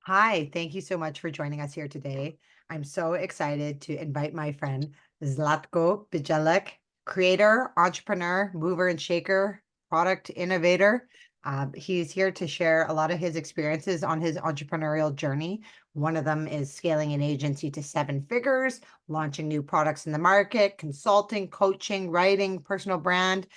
Hi, thank you so much for joining us here today. I'm so excited to invite my friend Zlatko Bijelic, creator, entrepreneur, mover and shaker, product innovator. He's here to share a lot of his experiences on his entrepreneurial journey. One of them is scaling an agency to seven figures, launching new products in the market, consulting, coaching, writing, personal brand.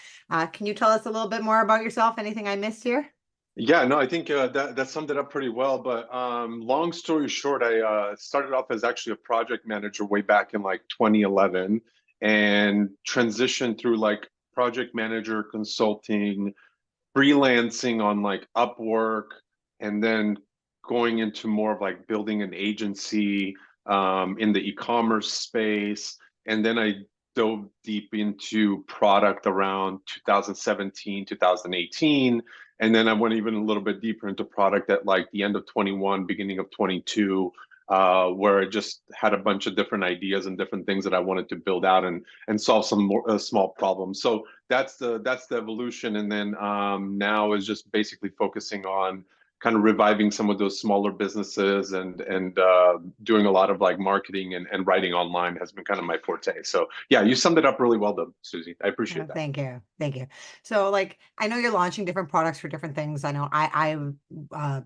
Can you tell us a little bit more about yourself? Anything I missed here? Yeah, no, I think that summed it up pretty well. But long story short, I started off as actually a project manager way back in like 2011, and transitioned through like project manager consulting, freelancing on like Upwork, and then going into more of like building an agency in the e-commerce space. And then I dove deep into product around 2017, 2018. And then I went even a little bit deeper into product at like the end of 21, beginning of 22, where I just had a bunch of different ideas and different things that I wanted to build out and solve some more small problems. So that's the evolution, and then now is just basically focusing on kind of reviving some of those smaller businesses and doing a lot of like marketing and writing online has been kind of my forte. So yeah, you summed it up really well though, Susie. I appreciate that. Thank you. Thank you. So like I know you're launching different products for different things. I know I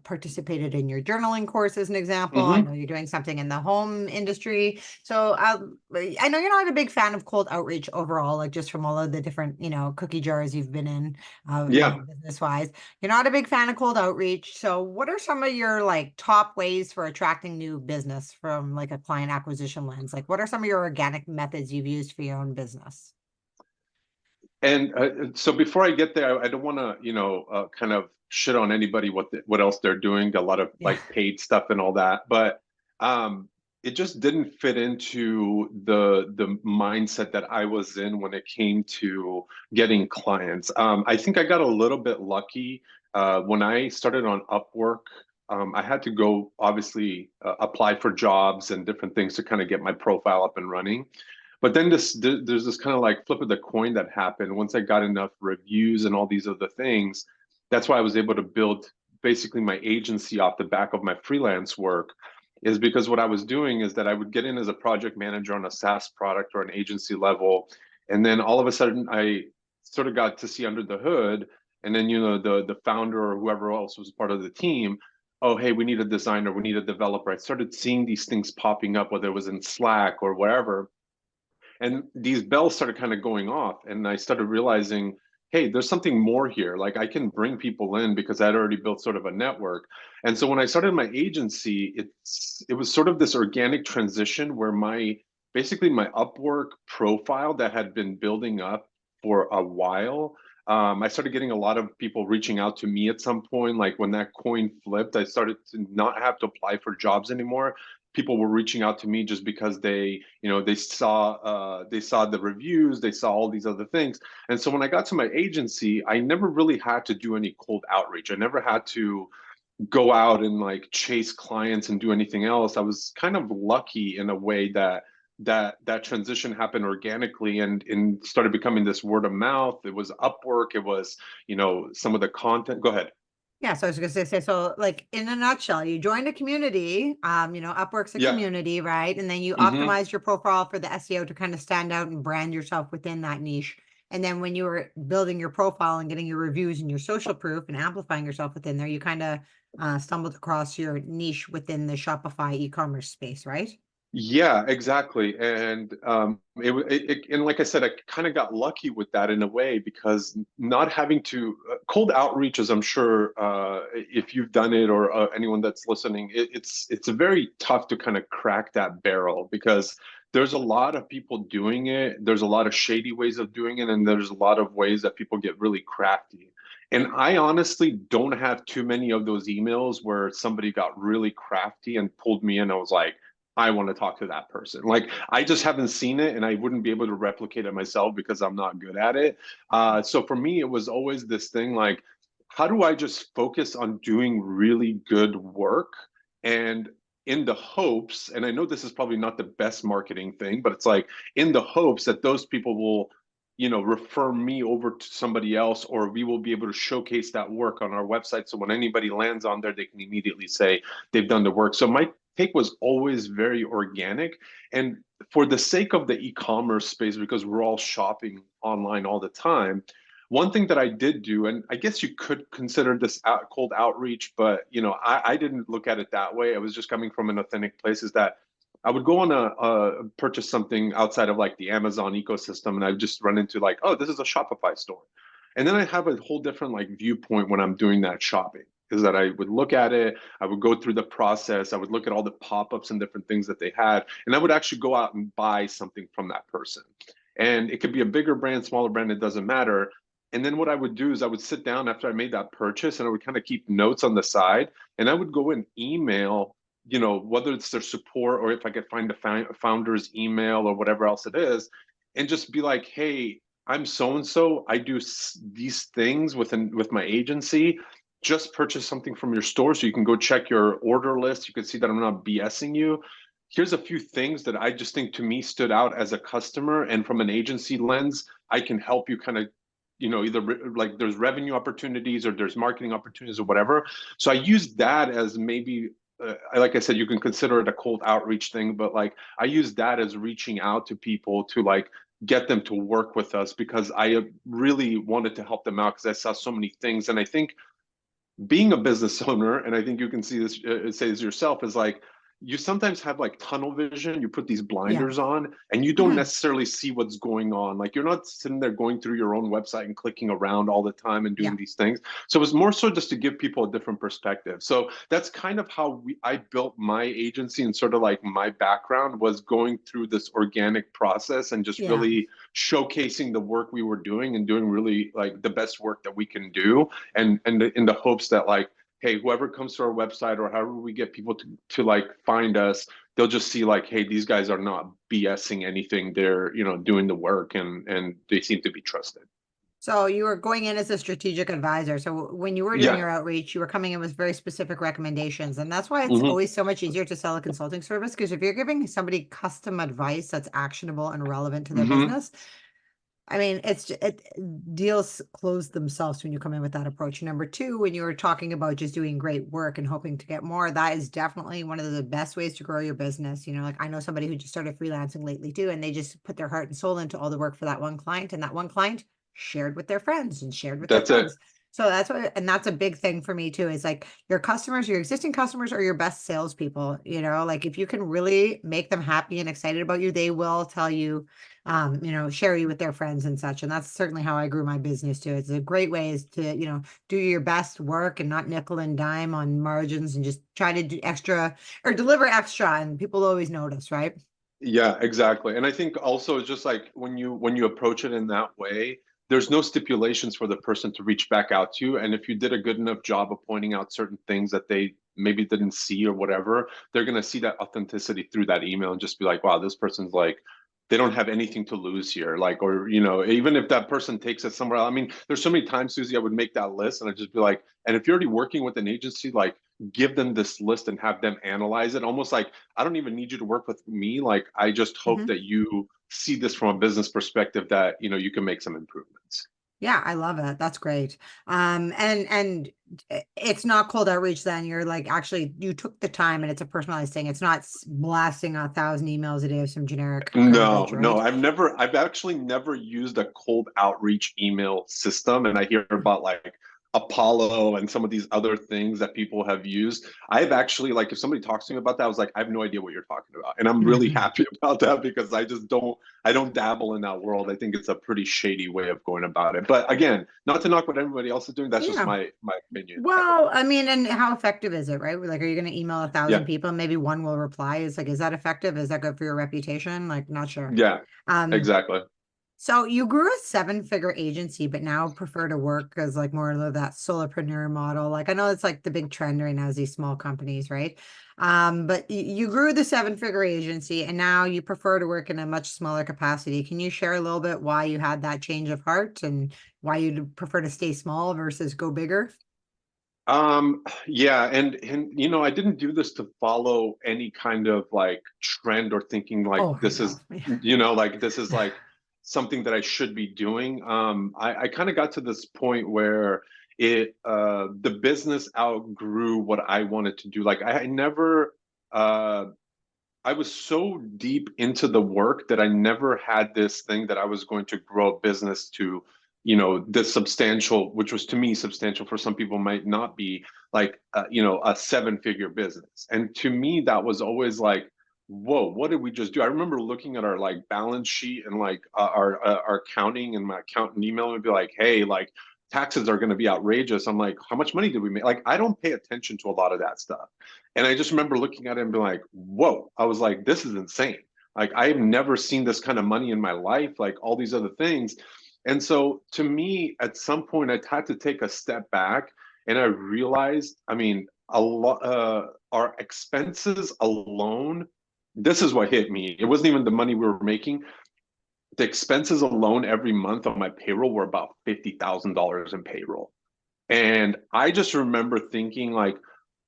participated in your journaling course as an example. I know Hmm. you're doing something in the home industry. So I know you're not a big fan of cold outreach overall, like just from all of the different, cookie jars you've been in, Yeah. business wise. You're not a big fan of cold outreach. So what are some of your like top ways for attracting new business from like a client acquisition lens? Like what are some of your organic methods you've used for your own business? And so before I get there, I don't want to, kind of shit on anybody what else they're doing, a lot of Yeah. like paid stuff and all that, but um, it just didn't fit into the mindset that I was in when it came to getting clients. I think I got a little bit lucky when I started on Upwork. I had to go obviously apply for jobs and different things to kind of get my profile up and running. But then there's this kind of like flip of the coin that happened once I got enough reviews and all these other things. That's why I was able to build basically my agency off the back of my freelance work, is because what I was doing is that I would get in as a project manager on a SaaS product or an agency level, and then all of a sudden I sort of got to see under the hood, and then the founder or whoever else was part of the team, oh hey, we need a designer, we need a developer. I started seeing these things popping up, whether it was in Slack or wherever, and these bells started kind of going off, and I started realizing, hey, there's something more here. Like I can bring people in because I'd already built sort of a network. And so when I started my agency, it was sort of this organic transition where my basically my Upwork profile that had been building up for a while, I started getting a lot of people reaching out to me at some point. Like when that coin flipped, I started to not have to apply for jobs anymore. People were reaching out to me just because they saw the reviews, they saw all these other things. And so when I got to my agency, I never really had to do any cold outreach. I never had to go out and like chase clients and do anything else. I was kind of lucky in a way that transition happened organically and started becoming this word of mouth. It was Upwork, it was, some of the content. Go ahead. Yeah, so I was gonna say, so like in a nutshell, you joined a community, Upwork's a Yeah. community, right? And then you Hmm. optimized your profile for the SEO to kind of stand out and brand yourself within that niche. And then when you were building your profile and getting your reviews and your social proof and amplifying yourself within there, you kind of stumbled across your niche within the Shopify e-commerce space, right? Yeah, exactly. And and like I said, I kind of got lucky with that in a way, because not having to cold outreach, as I'm sure if you've done it, or anyone that's listening, it's a very tough to kind of crack that barrel, because there's a lot of people doing it. There's a lot of shady ways of doing it, and there's a lot of ways that people get really crafty. And I honestly don't have too many of those emails where somebody got really crafty and pulled me in. I was like, I want to talk to that person. Like I just haven't seen it, and I wouldn't be able to replicate it myself because I'm not good at it. So for me, it was always this thing like, how do I just focus on doing really good work, and in the hopes, and I know this is probably not the best marketing thing, but it's like in the hopes that those people will, refer me over to somebody else, or we will be able to showcase that work on our website. So when anybody lands on there, they can immediately say they've done the work. So my take was always very organic. And for the sake of the e-commerce space, because we're all shopping online all the time, one thing that I did do, and I guess you could consider this cold outreach, but I didn't look at it that way. I was just coming from an authentic place. Is that I would go on a purchase something outside of like the Amazon ecosystem, and I would just run into like, oh, this is a Shopify store, and then I have a whole different like viewpoint when I'm doing that shopping. Is that I would look at it, I would go through the process, I would look at all the pop-ups and different things that they had, and I would actually go out and buy something from that person. And it could be a bigger brand, smaller brand, it doesn't matter. And then what I would do is I would sit down after I made that purchase and I would kind of keep notes on the side, and I would go and email, whether it's their support or if I could find the founder's email or whatever else it is, and just be like, hey, I'm so and so. I do these things with my agency. Just purchase something from your store so you can go check your order list. You can see that I'm not BSing you. Here's a few things that I just think to me stood out as a customer, and from an agency lens, I can help you kind of either like there's revenue opportunities or there's marketing opportunities or whatever. So I use that as maybe, like I said, you can consider it a cold outreach thing, but like I use that as reaching out to people to like get them to work with us, because I really wanted to help them out because I saw so many things. And I think being a business owner, and I think you can see this, say this yourself, is like you sometimes have like tunnel vision. You put these Yeah. blinders on and you don't necessarily see what's going on. Like you're not sitting there going through your own website and clicking around all the time and doing Yeah. these things. So it was more so just to give people a different perspective. So that's kind of how I built my agency, and sort of like my background was going through this organic process and just Yeah. really showcasing the work we were doing and doing really like the best work that we can do, and in the hopes that like, hey, whoever comes to our website or however we get people to like find us, they'll just see like, hey, these guys are not BSing anything. They're, doing the work, and they seem to be trusted. So you were going in as a strategic advisor. So when you were doing Yeah. your outreach, you were coming in with very specific recommendations. And that's why it's Hmm. always so much easier to sell a consulting service. Because if you're giving somebody custom advice that's actionable and relevant to their Hmm. business, I mean, deals close themselves when you come in with that approach. Number two, when you were talking about just doing great work and hoping to get more, that is definitely one of the best ways to grow your business. Like I know somebody who just started freelancing lately too, and they just put their heart and soul into all the work for that one client, and that one client shared with their friends and shared with their That's it. friends. So and that's a big thing for me too, is like your customers, your existing customers are your best salespeople. Like if you can really make them happy and excited about you, they will tell you, share you with their friends and such. And that's certainly how I grew my business too. It's a great way is to, do your best work and not nickel and dime on margins and just try to do extra or deliver extra. And people always notice, right? Yeah, exactly. And I think also it's just like when you approach it in that way, there's no stipulations for the person to reach back out to you. And if you did a good enough job of pointing out certain things that they maybe didn't see or whatever, they're gonna see that authenticity through that email and just be like, wow, this person's like, they don't have anything to lose here. Like, or even if that person takes it somewhere else. I mean, there's so many times, Susie, I would make that list and I'd just be like, and if you're already working with an agency, like give them this list and have them analyze it, almost like I don't even need you to work with me. Like, I just hope Mhm. that you see this from a business perspective that, you can make some improvements. Yeah, I love it. That's great. And it's not cold outreach then. You're like actually you took the time and it's a personalized thing. It's not blasting 1,000 emails a day of some generic No, garbage, no, right? I've actually never used a cold outreach email system. And I hear about like Apollo and some of these other things that people have used. I've actually, like, if somebody talks to me about that, I was like, I have no idea what you're talking about. And I'm really happy about that because I don't dabble in that world. I think it's a pretty shady way of going about it. But again, not to knock what everybody else is doing. That's just Yeah. my opinion. Well, I mean, and how effective is it, right? Like, are you going to email a Yeah, thousand people and maybe one will reply? It's like, is that effective? Is that good for your reputation? Like, not sure. yeah, Um, exactly. so you grew a seven-figure agency, but now prefer to work as like more of that solopreneur model. Like I know it's like the big trend right now is these small companies, right? But you grew the seven-figure agency and now you prefer to work in a much smaller capacity. Can you share a little bit why you had that change of heart and why you prefer to stay small versus go bigger? Yeah, and I didn't do this to follow any kind of like trend or thinking like Oh, I this know. is, like this is like something that I should be doing. I kind of got to this point where the business outgrew what I wanted to do. Like I never uh I was so deep into the work that I never had this thing that I was going to grow a business to, this substantial, which was to me substantial, for some people might not be, like, a seven-figure business. And to me, that was always like, whoa, what did we just do? I remember looking at our like balance sheet and like our accounting, and my accountant emailing and be like, hey, like taxes are going to be outrageous. I'm like, how much money did we make? Like, I don't pay attention to a lot of that stuff. And I just remember looking at it and being like, whoa, I was like, this is insane. Like, I've never seen this kind of money in my life, like all these other things. And so to me, at some point, I had to take a step back, and I realized, I mean, a lot, our expenses alone, this is what hit me. It wasn't even the money we were making. The expenses alone every month on my payroll were about $50,000 in payroll. And I just remember thinking, like,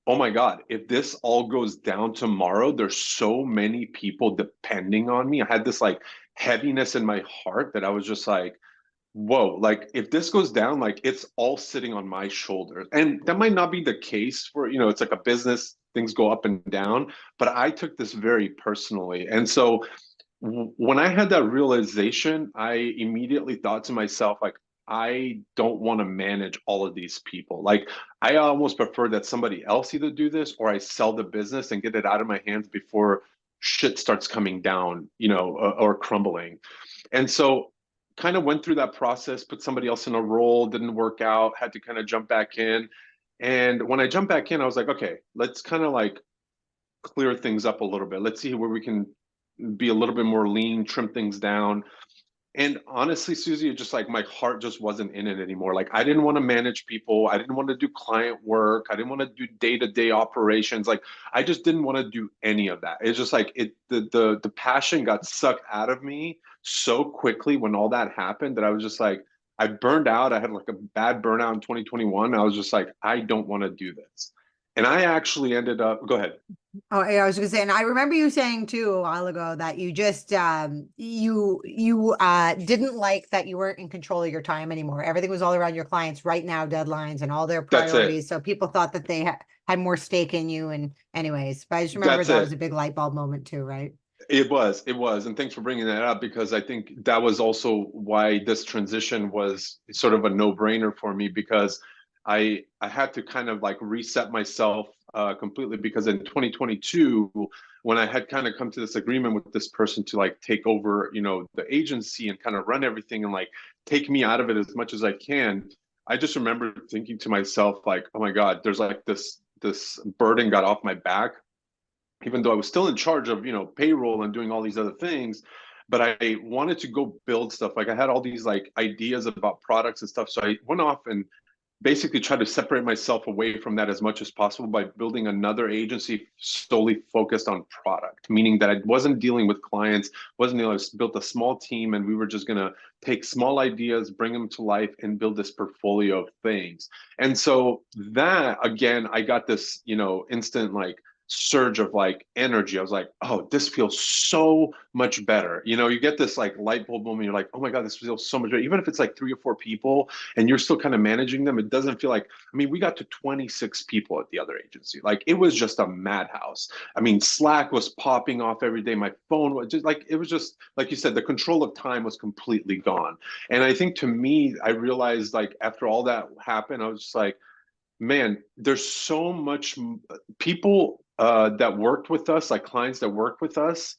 oh my God, if this all goes down tomorrow, there's so many people depending on me. I had this like heaviness in my heart that I was just like, whoa, like if this goes down, like it's all sitting on my shoulders. And that might not be the case for, it's like a business, things go up and down, but I took this very personally. And so when I had that realization, I immediately thought to myself, like, I don't want to manage all of these people. Like, I almost prefer that somebody else either do this, or I sell the business and get it out of my hands before shit starts coming down, or crumbling. And so, kind of went through that process, put somebody else in a role, didn't work out, had to kind of jump back in. And when I jumped back in, I was like, okay, let's kind of like clear things up a little bit. Let's see where we can be a little bit more lean, trim things down. And honestly, Susie, it just like my heart just wasn't in it anymore. Like I didn't want to manage people. I didn't want to do client work. I didn't want to do day-to-day operations. Like I just didn't want to do any of that. It's just like the passion got sucked out of me so quickly when all that happened that I was just like, I burned out. I had like a bad burnout in 2021. I was just like, I don't want to do this. And I actually ended up, go ahead. Oh, yeah, I was gonna say, and I remember you saying too a while ago that you just didn't like that you weren't in control of your time anymore. Everything was all around your clients right now, deadlines and all their That's it. priorities. So people thought that they had more stake in you. And anyways, but I just remember That's that was it. a big light bulb moment too, right? It was. And thanks for bringing that up, because I think that was also why this transition was sort of a no-brainer for me, because I had to kind of like reset myself completely, because in 2022, when I had kind of come to this agreement with this person to like take over, the agency and kind of run everything and like take me out of it as much as I can, I just remember thinking to myself like, oh my God, there's like this burden got off my back, even though I was still in charge of, payroll and doing all these other things. But I wanted to go build stuff. Like I had all these like ideas about products and stuff. So I went off and basically tried to separate myself away from that as much as possible by building another agency solely focused on product, meaning that I wasn't dealing with clients, wasn't dealing, I built a small team, and we were just gonna take small ideas, bring them to life, and build this portfolio of things. And so that again, I got this, instant like surge of like energy. I was like, oh, this feels so much better. You get this like light bulb moment. You're like, oh my God, this feels so much better. Even if it's like 3 or 4 people and you're still kind of managing them, it doesn't feel like, I mean, we got to 26 people at the other agency. Like it was just a madhouse. I mean, Slack was popping off every day. My phone was just like, it was just, like you said, the control of time was completely gone. And I think to me, I realized like after all that happened, I was just like, man, there's so much people that worked with us, like clients that worked with us,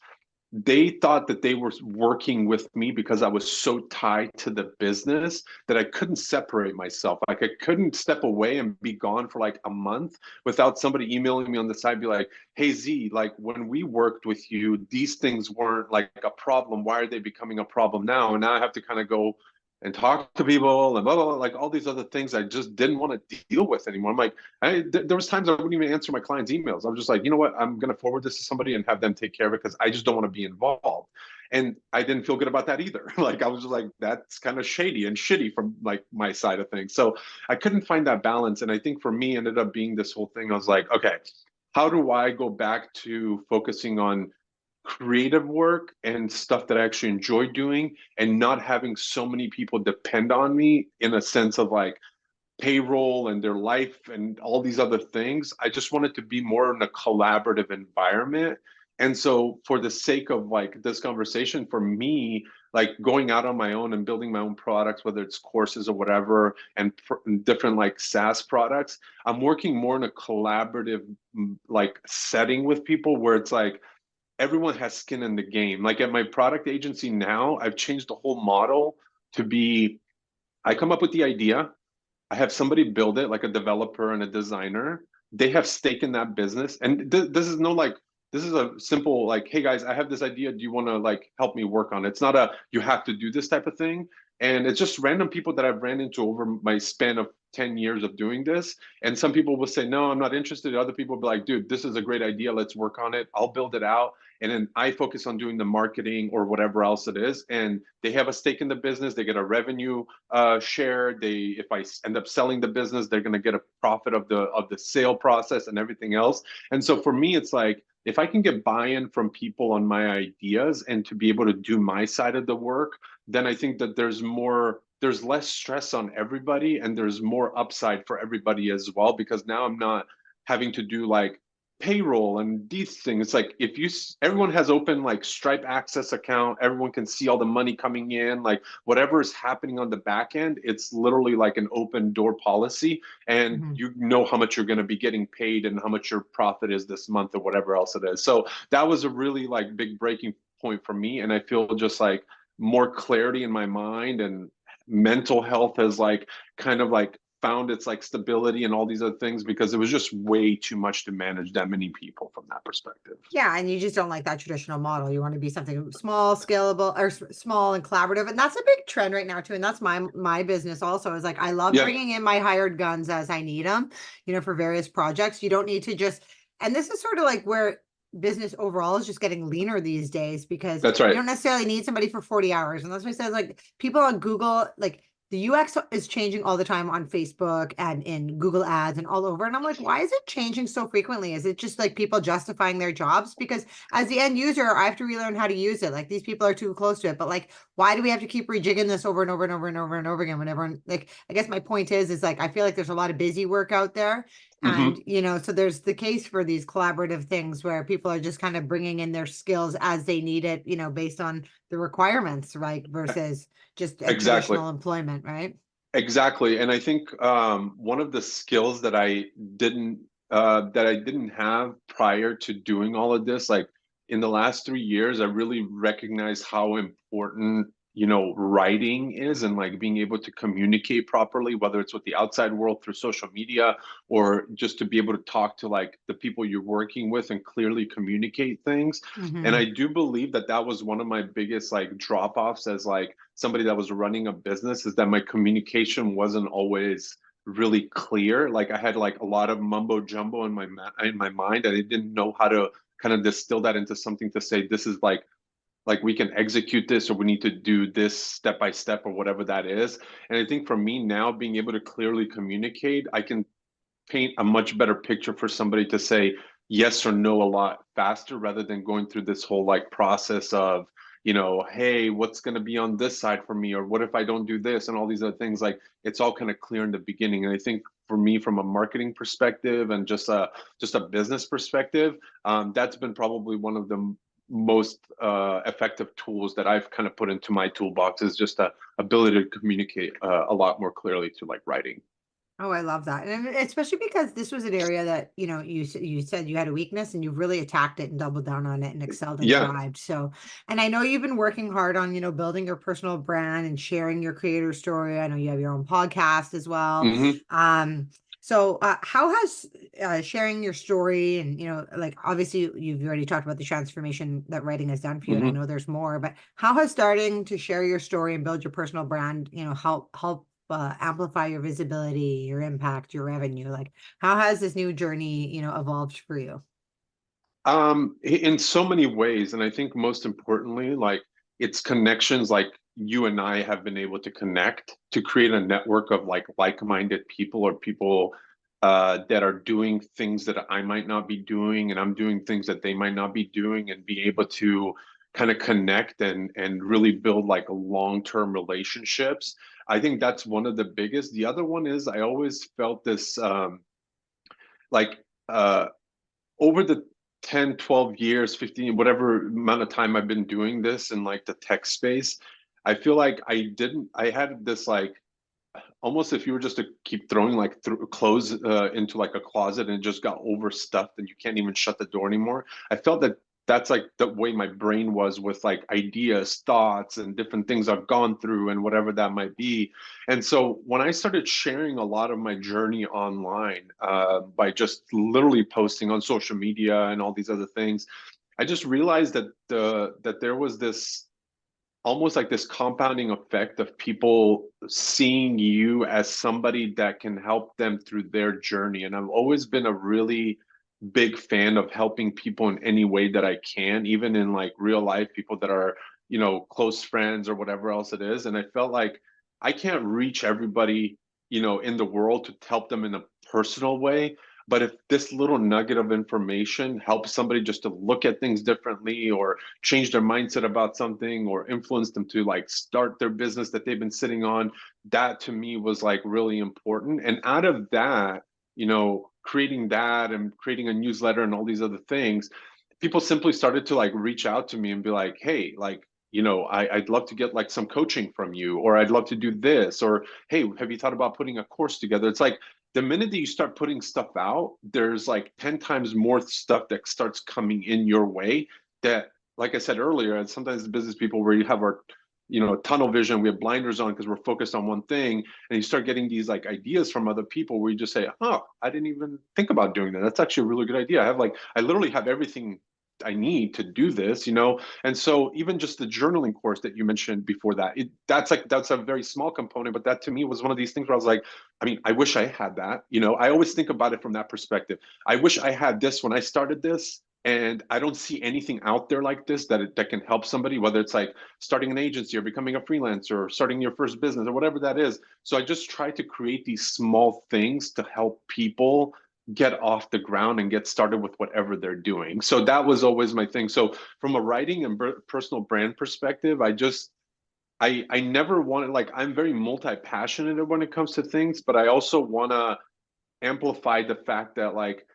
they thought that they were working with me because I was so tied to the business that I couldn't separate myself. Like I couldn't step away and be gone for like a month without somebody emailing me on the side, be like, hey Z, like when we worked with you, these things weren't like a problem. Why are they becoming a problem now? And now I have to kind of go and talk to people and blah, blah, blah, like all these other things I just didn't want to deal with anymore. I'm like, there was times I wouldn't even answer my clients' emails. I'm just like, you know what? I'm going to forward this to somebody and have them take care of it because I just don't want to be involved. And I didn't feel good about that either. Like I was just like, that's kind of shady and shitty from like my side of things. So I couldn't find that balance. And I think for me, ended up being this whole thing. I was like, okay, how do I go back to focusing on creative work and stuff that I actually enjoy doing, and not having so many people depend on me in a sense of like payroll and their life and all these other things. I just want it to be more in a collaborative environment. And so for the sake of like this conversation, for me, like going out on my own and building my own products, whether it's courses or whatever, and different like SaaS products, I'm working more in a collaborative like setting with people where it's like everyone has skin in the game. Like at my product agency now, I've changed the whole model to be I come up with the idea, I have somebody build it, like a developer and a designer. They have stake in that business, and this is no like this is a simple like, hey guys, I have this idea. Do you want to like help me work on it? It's not a you have to do this type of thing, and it's just random people that I've ran into over my span of 10 years of doing this. And some people will say, no, I'm not interested. Other people will be like, dude, this is a great idea. Let's work on it. I'll build it out. And then I focus on doing the marketing or whatever else it is. And they have a stake in the business. They get a revenue share. They, if I end up selling the business, they're going to get a profit of the sale process and everything else. And so for me, it's like if I can get buy-in from people on my ideas and to be able to do my side of the work, then I think that there's less stress on everybody and there's more upside for everybody as well, because now I'm not having to do like payroll and these things. It's like if you everyone has open like Stripe access account, everyone can see all the money coming in, like whatever is happening on the back end, it's literally like an open door policy, and Mhm. you know how much you're going to be getting paid and how much your profit is this month or whatever else it is. So that was a really like big breaking point for me, and I feel just like more clarity in my mind, and mental health has like kind of like found its like stability and all these other things, because it was just way too much to manage that many people from that perspective. Yeah, and you just don't like that traditional model. You want to be something small, scalable, or small and collaborative, and that's a big trend right now too. And that's my business also. Is like I love Yeah, bringing in my hired guns as I need them, for various projects. You don't need to just, and this is sort of like where business overall is just getting leaner these days because that's you right. don't necessarily need somebody for 40 hours. And that's why I said like people on Google, like the UX is changing all the time on Facebook and in Google ads and all over. And I'm like, why is it changing so frequently? Is it just like people justifying their jobs? Because as the end user, I have to relearn how to use it. Like these people are too close to it. But like, why do we have to keep rejigging this over and over and over and over and over again? Whenever, like, I guess my point is like, I feel like there's a lot of busy work out there. And, Hmm. so there's the case for these collaborative things where people are just kind of bringing in their skills as they need it, based on the requirements, right? Versus just a Exactly. traditional employment, right? Exactly. And I think one of the skills didn't that I didn't have prior to doing all of this, like in the last 3 years, I really recognized how important, writing is, and like being able to communicate properly, whether it's with the outside world through social media or just to be able to talk to like the people you're working with and clearly communicate things. And I Mm-hmm. do believe that that was one of my biggest like drop offs as like somebody that was running a business, is that my communication wasn't always really clear. Like I had like a lot of mumbo jumbo in my mind, and I didn't know how to kind of distill that into something to say this is like we can execute this, or we need to do this step by step or whatever that is. And I think for me now, being able to clearly communicate, I can paint a much better picture for somebody to say yes or no a lot faster, rather than going through this whole like process of, hey, what's going to be on this side for me, or what if I don't do this, and all these other things. Like it's all kind of clear in the beginning. And I think for me, from a marketing perspective and just a business perspective, that's been probably one of the most effective tools that I've kind of put into my toolbox, is just a ability to communicate a lot more clearly to like writing. Oh, I love that. And especially because this was an area that, you said you had a weakness and you've really attacked it and doubled down on it and excelled and Yeah. thrived. So, and I know you've been working hard on, building your personal brand and sharing your creator story. I know you have your own podcast as well. Hmm. So how has sharing your story and, like obviously you've already talked about the transformation that writing has done for you, and I Hmm. know there's more, but how has starting to share your story and build your personal brand, help amplify your visibility, your impact, your revenue? Like, how has this new journey, evolved for you? In so many ways, and I think most importantly, like it's connections like you and I have been able to connect to create a network of like like-minded people, or people that are doing things that I might not be doing, and I'm doing things that they might not be doing, and be able to kind of connect and really build like long-term relationships. I think that's one of the biggest. The other one is I always felt this like uh over the 10, 12 years, 15, whatever amount of time I've been doing this in like the tech space, I feel like I had this like almost if you were just to keep throwing like clothes into like a closet and it just got overstuffed and you can't even shut the door anymore. I felt that that's like the way my brain was with like ideas, thoughts, and different things I've gone through and whatever that might be. And so when I started sharing a lot of my journey online by just literally posting on social media and all these other things, I just realized that that there was this almost like this compounding effect of people seeing you as somebody that can help them through their journey. And I've always been a really big fan of helping people in any way that I can, even in like real life, people that are, close friends or whatever else it is. And I felt like I can't reach everybody, in the world to help them in a personal way. But if this little nugget of information helps somebody just to look at things differently or change their mindset about something or influence them to like start their business that they've been sitting on, that to me was like really important. And out of that, creating that and creating a newsletter and all these other things, people simply started to like reach out to me and be like, hey, like, I'd love to get like some coaching from you, or I'd love to do this, or hey, have you thought about putting a course together? It's like the minute that you start putting stuff out, there's like 10 times more stuff that starts coming in your way that, like I said earlier, and sometimes the business people where you have our, tunnel vision, we have blinders on because we're focused on one thing, and you start getting these like ideas from other people where you just say, oh, I didn't even think about doing that. That's actually a really good idea. I literally have everything I need to do this, And so even just the journaling course that you mentioned before that, that's a very small component, but that to me was one of these things where I was like, I mean, I wish I had that. I always think about it from that perspective. I wish I had this when I started this. And I don't see anything out there like this that can help somebody, whether it's like starting an agency or becoming a freelancer or starting your first business or whatever that is. So I just try to create these small things to help people get off the ground and get started with whatever they're doing. So that was always my thing. So from a writing and personal brand perspective, I never wanted, like, I'm very multi-passionate when it comes to things, but I also want to amplify the fact that like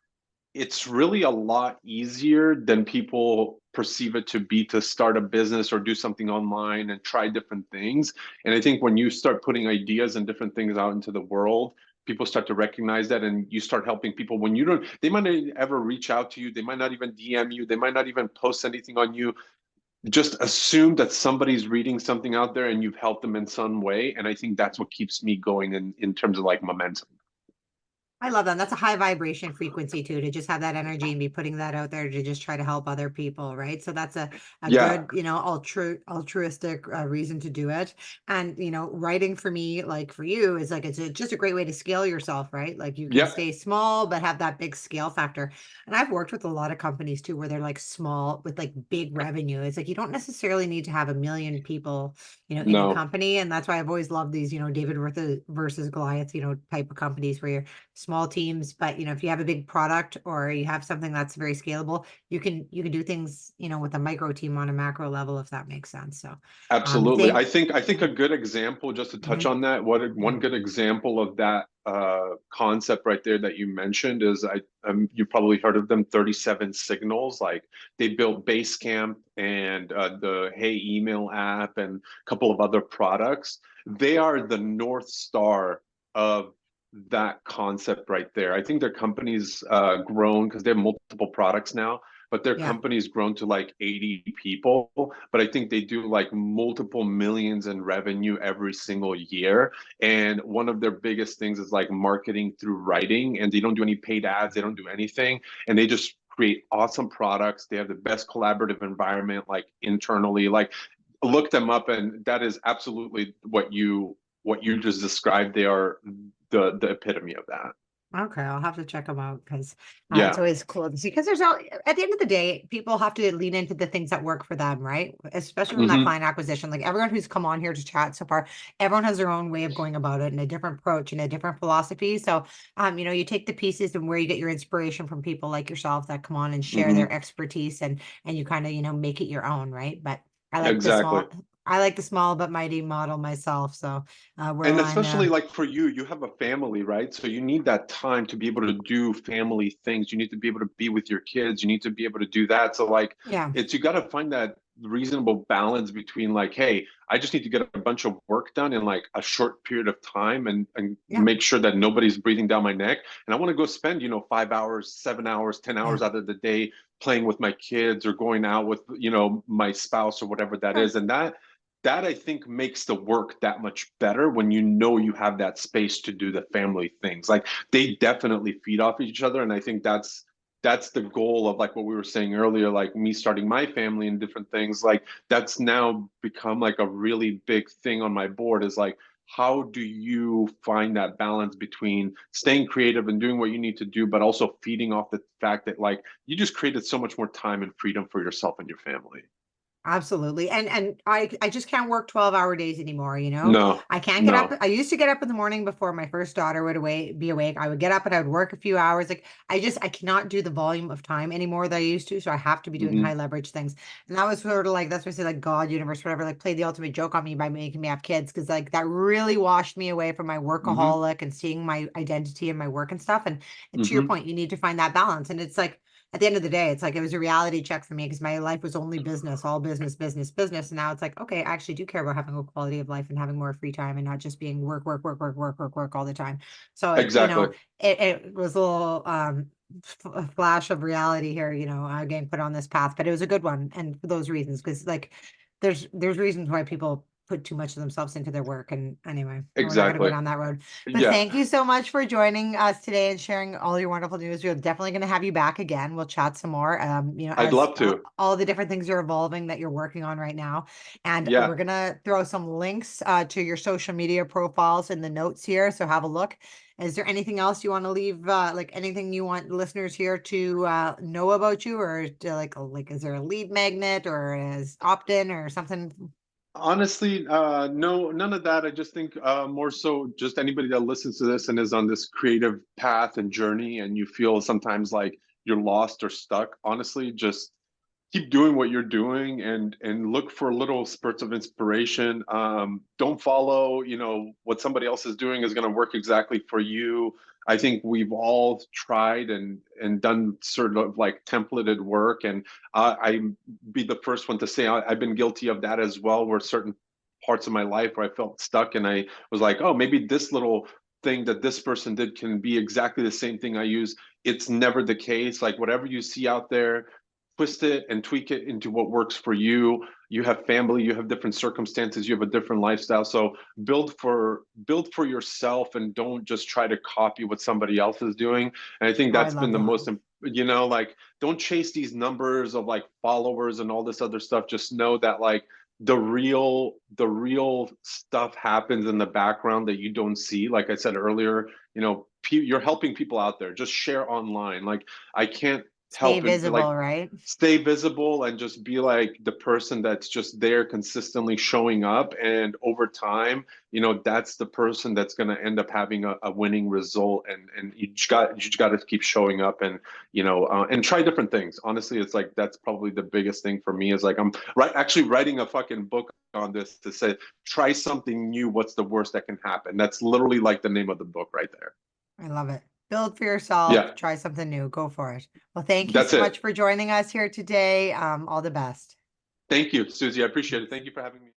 it's really a lot easier than people perceive it to be to start a business or do something online and try different things. And I think when you start putting ideas and different things out into the world, people start to recognize that, and you start helping people when you don't, they might not ever reach out to you, they might not even DM you, they might not even post anything on you. Just assume that somebody's reading something out there and you've helped them in some way. And I think that's what keeps me going in terms of like momentum. I love that. That's a high vibration frequency too, to just have that energy and be putting that out there to just try to help other people, right? So that's a Yeah. good, altruistic reason to do it. And, writing for me, like for you, is like just a great way to scale yourself, right? Like you can Yeah. stay small, but have that big scale factor. And I've worked with a lot of companies too, where they're like small with like big revenue. It's like you don't necessarily need to have a million people, in your No. company. And that's why I've always loved these, David versus Goliath, type of companies where you're small teams, but if you have a big product or you have something that's very scalable, you can do things, with a micro team on a macro level, if that makes sense. So Absolutely. thank I think a good example, just to touch Mhm. on that, one Yeah. good example of that concept right there that you mentioned is you probably heard of them, 37 Signals. Like they built Basecamp and the Hey email app and a couple of other products. They are the North Star of that concept right there. I think their company's grown because they have multiple products now, but their Yeah. company's grown to like 80 people. But I think they do like multiple millions in revenue every single year. And one of their biggest things is like marketing through writing, and they don't do any paid ads, they don't do anything. And they just create awesome products. They have the best collaborative environment, like internally. Like look them up, and that is absolutely what you just described. They are the epitome of that. Okay, I'll have to check them out because it's Yeah. always cool to see. Because there's all at the end of the day, people have to lean into the things that work for them, right? Especially from that Hmm. client acquisition. Like everyone who's come on here to chat so far, everyone has their own way of going about it and a different approach and a different philosophy. So, you take the pieces and where you get your inspiration from people like yourself that come on and share Hmm. their expertise and you kind of, make it your own, right? But I like the Exactly. small, I like the small but mighty model myself. So, we're And on. especially like for you, you have a family, right? So you need that time to be able to do family things. You need to be able to be with your kids. You need to be able to do that. So like Yeah, it's you got to find that reasonable balance between like, hey, I just need to get a bunch of work done in like a short period of time and yeah, make sure that nobody's breathing down my neck. And I want to go spend, 5 hours, 7 hours, 10 yeah. hours out of the day playing with my kids or going out with, my spouse or whatever that Sure. is. And that I think makes the work that much better when you know you have that space to do the family things. Like they definitely feed off each other, and I think that's the goal of like what we were saying earlier, like me starting my family and different things. Like that's now become like a really big thing on my board is like how do you find that balance between staying creative and doing what you need to do, but also feeding off the fact that like you just created so much more time and freedom for yourself and your family. Absolutely. And I just can't work 12-hour days anymore. No, I can't get up. no. I used to get up in the morning before my first daughter would be awake. I would get up and I would work a few hours. Like I cannot do the volume of time anymore that I used to. So I have to be doing Hmm. high leverage things. And that was sort of like that's why I say like God, universe, whatever, like played the ultimate joke on me by making me have kids. Cause like that really washed me away from my Hmm. workaholic and seeing my identity and my work and stuff. And to your Hmm. point, you need to find that balance. And it's like at the end of the day, it's like it was a reality check for me because my life was only business, all business, business, business. And now it's like, okay, I actually do care about having a quality of life and having more free time and not just being work, work, work, work, work, work, work all the time. So Exactly. it was a little a flash of reality here, getting put on this path, but it was a good one. And for those reasons, because like there's reasons why people put too much of themselves into their work. And anyway, we're not going to go Exactly. down that road. But Yeah. thank you so much for joining us today and sharing all your wonderful news. We're definitely going to have you back again. We'll chat some more. I'd As love to. all the different things you're evolving that you're working on right now, and Yeah. we're gonna throw some links to your social media profiles in the notes here. So have a look. Is there anything else you want to leave? Like anything you want listeners here to know about you, or like is there a lead magnet or is opt in or something? Honestly, no, none of that. I just think more so just anybody that listens to this and is on this creative path and journey, and you feel sometimes like you're lost or stuck. Honestly, just keep doing what you're doing and look for little spurts of inspiration. Don't follow, what somebody else is doing is going to work exactly for you. I think we've all tried and done sort of like templated work, and I be the first one to say I've been guilty of that as well. Where certain parts of my life where I felt stuck, and I was like, oh, maybe this little thing that this person did can be exactly the same thing I use. It's never the case. Like whatever you see out there, twist it and tweak it into what works for you. You have family, you have different circumstances, you have a different lifestyle. So build for yourself and don't just try to copy what somebody else is doing. And I think Oh, I that's been love the that. most, like don't chase these numbers of like followers and all this other stuff. Just know that like the real stuff happens in the background that you don't see. Like I said earlier, you're helping people out there. Just share online. Like I can't Stay help and like visible, right? stay visible and just be like the person that's just there consistently showing up, and over time, that's the person that's going to end up having a winning result. And you just got to keep showing up, and try different things. Honestly, it's like that's probably the biggest thing for me is like I'm actually writing a fucking book on this to say try something new. What's the worst that can happen? That's literally like the name of the book right there. I love it. Build for yourself, Yeah, try something new, go for it. Well, thank you that's so much it. for joining us here today. All the best. Thank you, Susie. I appreciate it. Thank you for having me.